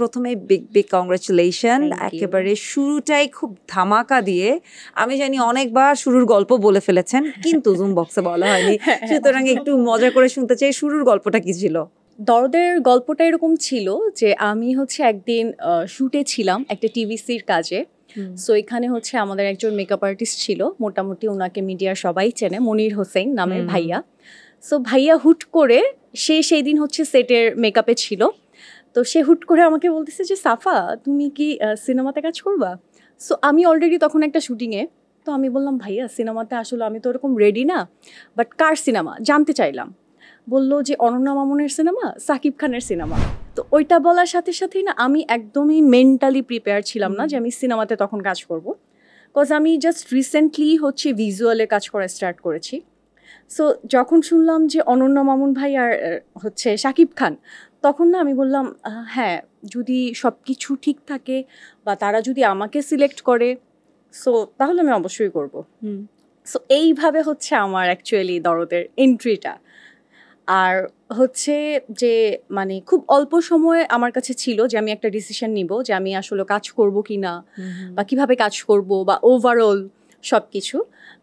প্রথমে big big congratulation, Thank you. একেবারে শুরুটাই খুব ধামাকা দিয়ে। আমি জানি অনেকবার শুরুর গল্প বলে ফেলেছেন, কিন্তু জুম বক্সে বলা হয়নি, সুতরাং একটু মজা করে শুনতে চাই, শুরুর গল্পটা কি ছিল? দরদের গল্পটা এরকম ছিল যে আমি হচ্ছে একদিন শুটে ছিলাম একটা টিভিসির কাজে। সো এখানে হচ্ছে আমাদের একজন মেকআপ আর্টিস্ট ছিল, মোটামুটি ওনাকে মিডিয়ার সবাই চেনে, মনির হোসেন নামের ভাইয়া। সো ভাইয়া হুট করে সেই দিন হচ্ছে সেটের মেকআপে ছিল, তো সে হুট করে আমাকে বলতেছে যে সাফা তুমি কি সিনেমাতে কাজ করবা? সো আমি অলরেডি তখন একটা শুটিংয়ে, তো আমি বললাম ভাইয়া সিনেমাতে আসলে আমি তো ওরকম রেডি না, বাট কার সিনেমা জানতে চাইলাম। বললো যে অনন্যা মামুনের সিনেমা, সাকিব খানের সিনেমা। তো ওইটা বলার সাথে সাথেই না আমি একদমই মেন্টালি প্রিপেয়ার ছিলাম না যে আমি সিনেমাতে তখন কাজ করব, বিকজ আমি জাস্ট রিসেন্টলি হচ্ছে ভিজুয়ালে কাজ করা স্টার্ট করেছি। সো যখন শুনলাম যে অনন্যা মামুন ভাই আর হচ্ছে সাকিব খান, তখন না আমি বললাম হ্যাঁ, যদি সব কিছু ঠিক থাকে বা তারা যদি আমাকে সিলেক্ট করে, সো তাহলে আমি অবশ্যই করব। সো এইভাবে হচ্ছে আমার অ্যাকচুয়ালি দরদের এন্ট্রিটা। আর হচ্ছে যে মানে খুব অল্প সময় আমার কাছে ছিল যে আমি একটা ডিসিশন নিব যে আমি আসলে কাজ করব কি না, বা কিভাবে কাজ করব, বা ওভারঅল সব কিছু।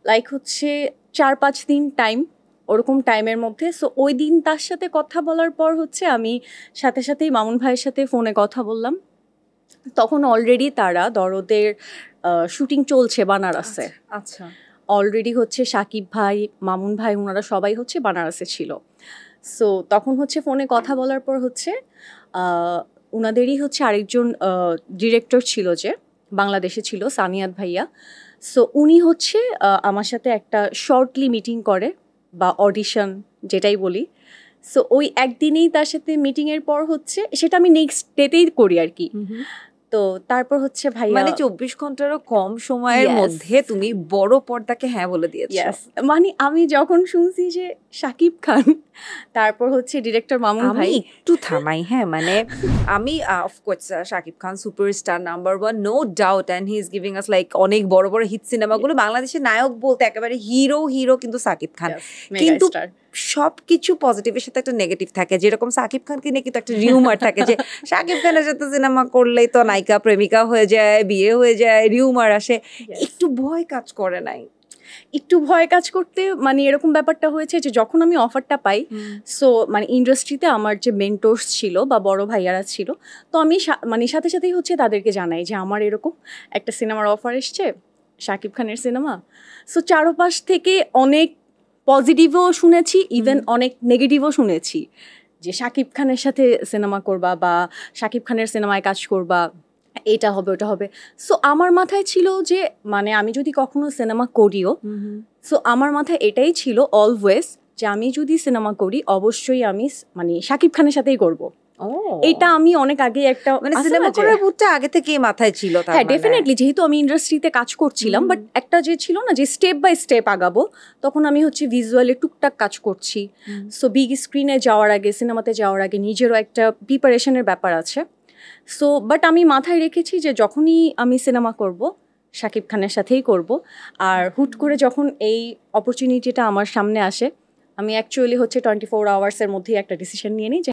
লাইক হচ্ছে 4-5 দিন টাইম, ওরকম টাইমের মধ্যে। সো ওই দিন তার সাথে কথা বলার পর হচ্ছে আমি সাথে সাথেই মামুন ভাইয়ের সাথে ফোনে কথা বললাম। তখন অলরেডি তারা দরদের শুটিং চলছে বানারসে। আচ্ছা, অলরেডি হচ্ছে সাকিব ভাই, মামুন ভাই, ওনারা সবাই হচ্ছে বানারসে ছিল। সো তখন হচ্ছে ফোনে কথা বলার পর হচ্ছে ওনাদেরই হচ্ছে আরেকজন ডিরেক্টর ছিল যে বাংলাদেশে ছিল, সানিয়াত ভাইয়া। সো উনি হচ্ছে আমার সাথে একটা শর্টলি মিটিং করে বা অডিশন যেটাই বলি। সো ওই একদিনেই তার সাথে মিটিংয়ের পর হচ্ছে সেটা আমি নেক্সট ডেতেই করি আর কি। তো তারপর হচ্ছে ভাইয়া মানে 24 ঘন্টারও কম সময়ের Yes. মধ্যে তুমি বড় পর্দাকে হ্যাঁ বলে দিয়েছো। Yes. মানে আমি যখন শুনছি যে শাকিব খান, তারপর হচ্ছে ডিরেক্টর মামুন আমি ভাই, একটু থামাই, হ্যাঁ, মানে আমি of course Shakib Khan superstar number 1, no doubt, and he is giving us like অনেক বড় বড় হিট সিনেমাগুলো। বাংলাদেশের নায়ক বলতে একেবারে হিরো কিন্তু শাকিব খান। Yes, mega কিন্তু star. সবকিছু পজিটিভের সাথে একটা নেগেটিভ থাকে, যেরকম শাকিব খানকে নিয়ে কিন্তু একটা রিউমার থাকে যে শাকিব খানের সাথে সিনেমা করলেই তো নায়িকা প্রেমিকা হয়ে যায়, বিয়ে হয়ে যায়, রিউমার আসে। একটু ভয় কাজ করে নাই? একটু ভয় কাজ করতে মানে এরকম ব্যাপারটা হয়েছে যে যখন আমি অফারটা পাই, সো মানে ইন্ডাস্ট্রিতে আমার যে মেন্টরস ছিল বা বড় ভাইয়ারা ছিল, তো আমি মানে সাথে সাথেই হচ্ছে তাদেরকে জানাই যে আমার এরকম একটা সিনেমার অফার এসছে, শাকিব খানের সিনেমা। সো চারপাশ থেকে অনেক পজিটিভও শুনেছি, ইভেন অনেক নেগেটিভও শুনেছি যে শাকিব খানের সাথে সিনেমা করবা বা শাকিব খানের সিনেমায় কাজ করবা, এটা হবে ওটা হবে। সো আমার মাথায় ছিল যে মানে আমি যদি কখনো সিনেমা করিও, সো আমার মাথায় এটাই ছিল অলওয়েজ যে আমি যদি সিনেমা করি অবশ্যই আমি মানে শাকিব খানের সাথেই করব। এটা আমি অনেক আগে একটা মানে আছে সিনেমা না যে- করার ভূতটা আগে থেকেই মাথায় ছিল তার হ্যাঁ মানে? ডেফিনেটলি, যেহেতু আমি ইন্ডাস্ট্রিতে কাজ করছিলাম, বাট একটা যে ছিল না যে স্টেপ বাই স্টেপ আগাবো, তখন আমি হচ্ছে ভিজুয়ালি টুকটাক কাজ করছি। সো বিগ স্ক্রিনে যাওয়ার আগে, সিনেমাতে যাওয়ার আগে নিজেরও একটা প্রিপারেশনের ব্যাপার আছে। সো বাট আমি মাথায় রেখেছি যে যখনই আমি সিনেমা করব শাকিব খানের সাথেই করব। আর হুট করে যখন এই অপরচুনিটিটা আমার সামনে আসে, আমি অ্যাকচুয়ালি হচ্ছে 24 আওয়ার্সের মধ্যেই একটা ডিসিশন নিয়ে নিই যে